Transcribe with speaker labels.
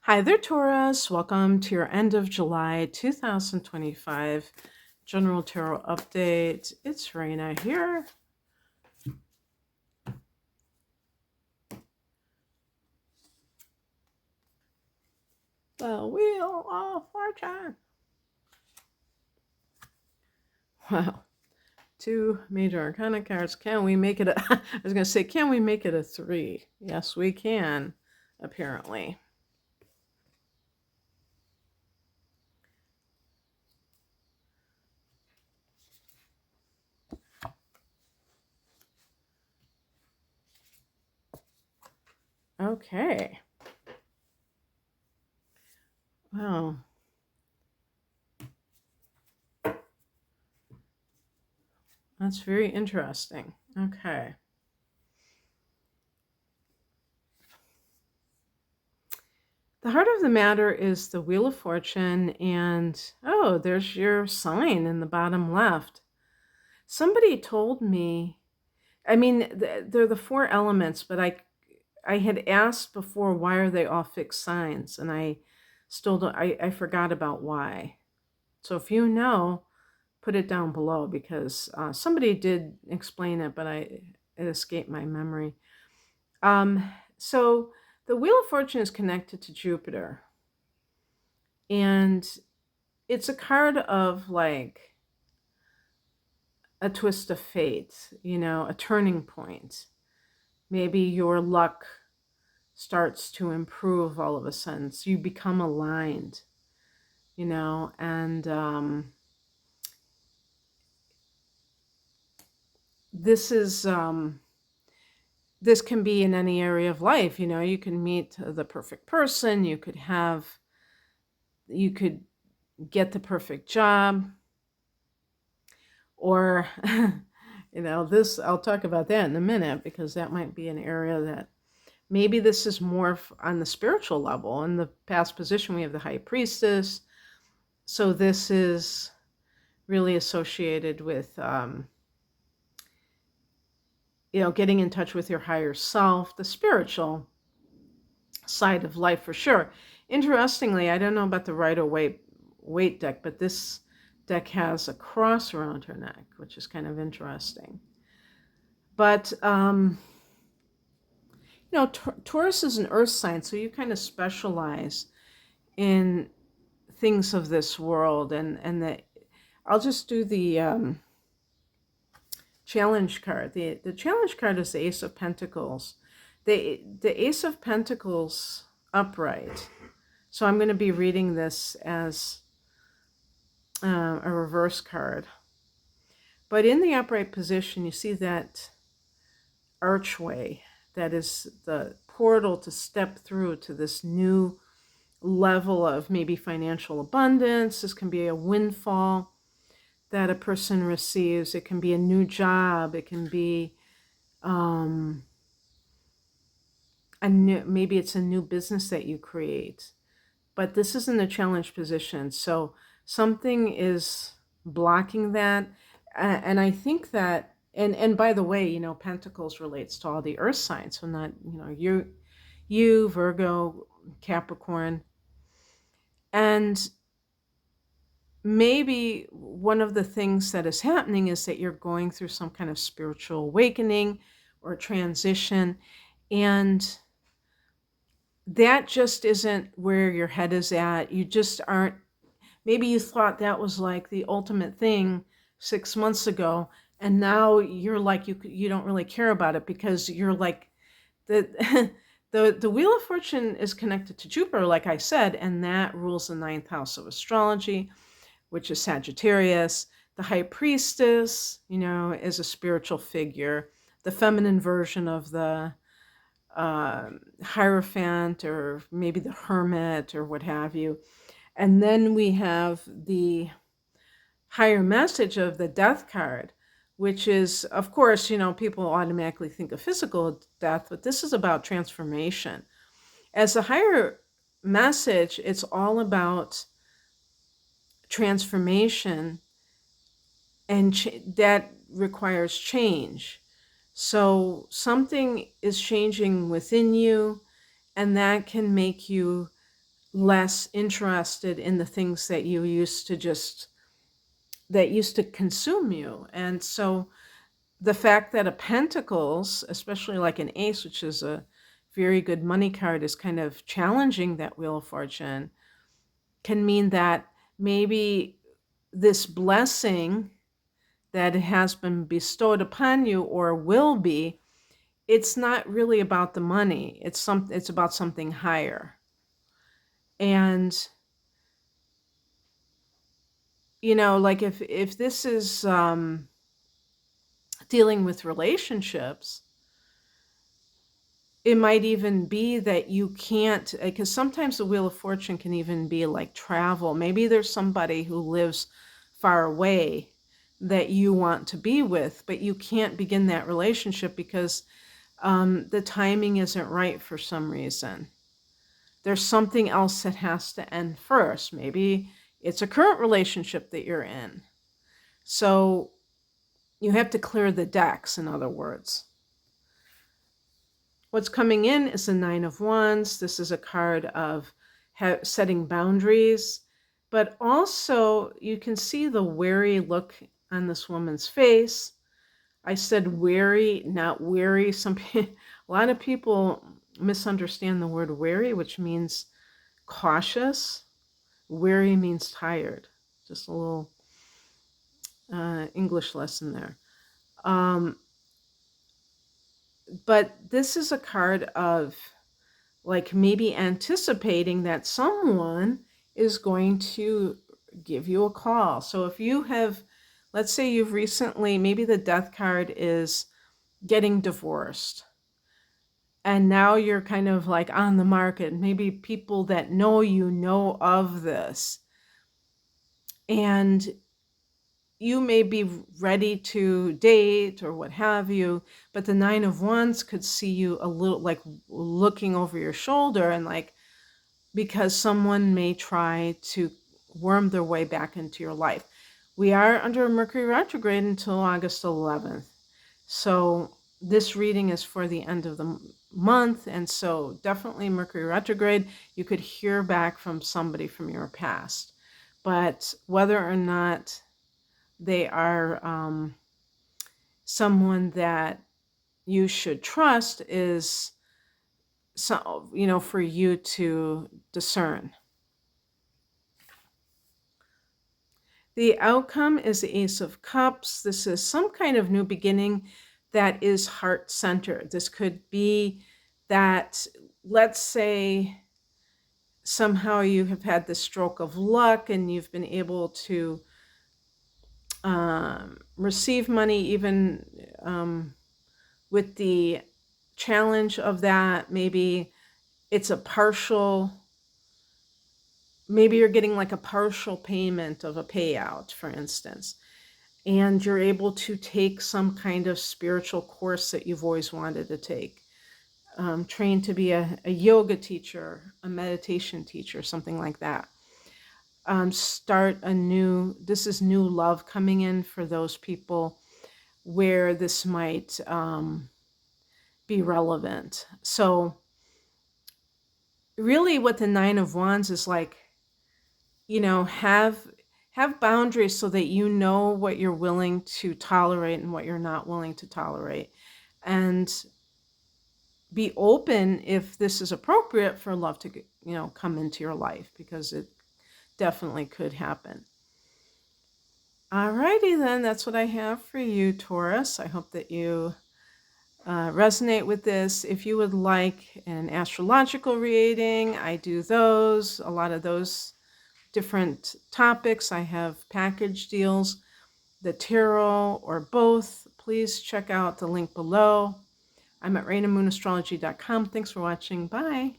Speaker 1: Hi there, Taurus. Welcome to your end of July 2025 General Tarot Update. It's Raina here. The Wheel of Fortune. Wow. Two major arcana cards. Can we make it I was going to say, can we make it a 3? Yes, we can, apparently. Okay. Wow. That's very interesting. Okay. The heart of the matter is the Wheel of Fortune, and oh, there's your sign in the bottom left. Somebody told me, I mean, they're the 4 elements, but I had asked before, why are they all fixed signs? And I still don't, I forgot about why. So if you know, put it down below, because somebody did explain it, but it escaped my memory. So the Wheel of Fortune is connected to Jupiter, and it's a card of like a twist of fate, a turning point. Maybe your luck starts to improve all of a sudden. So you become aligned, and this is this can be in any area of life. You can meet the perfect person, you could get the perfect job, or this, I'll talk about that in a minute, because that might be an area that maybe this is more on the spiritual level. In the past position, we have the High Priestess. So this is really associated with, getting in touch with your higher self, the spiritual side of life for sure. Interestingly, I don't know about the Rider-Waite deck, but this deck has a cross around her neck, which is kind of interesting. But, Taurus is an earth sign, so you kind of specialize in things of this world. And I'll just do the challenge card. The challenge card is the Ace of Pentacles. The Ace of Pentacles upright. So I'm going to be reading this as a reverse card. But in the upright position, you see that archway that is the portal to step through to this new level of maybe financial abundance. This can be a windfall that a person receives. It can be a new job. It can be maybe it's a new business that you create. But this is in the challenge position. So something is blocking that. And I think that, and by the way, Pentacles relates to all the earth signs. So not, you, Virgo, Capricorn. And maybe one of the things that is happening is that you're going through some kind of spiritual awakening or transition. And that just isn't where your head is at. You just aren't, maybe you thought that was like the ultimate thing 6 months ago, and now you're like, you don't really care about it, because you're like, the the Wheel of Fortune is connected to Jupiter, like I said, and that rules the 9th house of astrology, which is Sagittarius. The High Priestess, is a spiritual figure, the feminine version of the Hierophant, or maybe the Hermit, or what have you. And then we have the higher message of the Death card, which is, of course, people automatically think of physical death, but this is about transformation. As a higher message, it's all about transformation, and that requires change. So something is changing within you, and that can make you less interested in the things that used to consume you. And so the fact that a pentacles, especially like an ace, which is a very good money card, is kind of challenging that wheel of fortune, can mean that maybe this blessing that has been bestowed upon you or will be, it's not really about the money. It's about something higher. And like if this is dealing with relationships, it might even be that you can't, because sometimes the wheel of fortune can even be like travel. Maybe there's somebody who lives far away that you want to be with, but you can't begin that relationship because the timing isn't right for some reason. There's something else that has to end first. Maybe it's a current relationship that you're in. So you have to clear the decks, in other words. What's coming in is the Nine of Wands. This is a card of setting boundaries, but also you can see the wary look on this woman's face. I said wary, not weary. A lot of people misunderstand the word wary, which means cautious. Weary means tired. Just a little English lesson there. But this is a card of like maybe anticipating that someone is going to give you a call. So if you have, let's say you've recently, maybe the death card is getting divorced. And now you're kind of like on the market. Maybe people that know you know of this. And you may be ready to date or what have you, but the Nine of Wands could see you a little like looking over your shoulder, and like, because someone may try to worm their way back into your life. We are under Mercury retrograde until August 11th. So this reading is for the end of the month. And so definitely Mercury retrograde, you could hear back from somebody from your past. But whether or not they are someone that you should trust is, for you to discern. The outcome is the Ace of Cups. This is some kind of new beginning that is heart-centered. This could be that, let's say, somehow you have had this stroke of luck and you've been able to receive money, even with the challenge of that. Maybe it's maybe you're getting like a partial payment of a payout, for instance, and you're able to take some kind of spiritual course that you've always wanted to take. Train to be a yoga teacher, a meditation teacher, something like that. This is new love coming in for those people where this might be relevant. So really what the Nine of Wands is like, have boundaries so that you know what you're willing to tolerate and what you're not willing to tolerate. And be open if this is appropriate for love to, come into your life, because it definitely could happen. Alrighty then, that's what I have for you, Taurus. I hope that you resonate with this. If you would like an astrological reading, I do those, a lot of those different topics. I have package deals, the tarot or both. Please check out the link below. I'm at rainamoonastrology.com. Thanks for watching. Bye.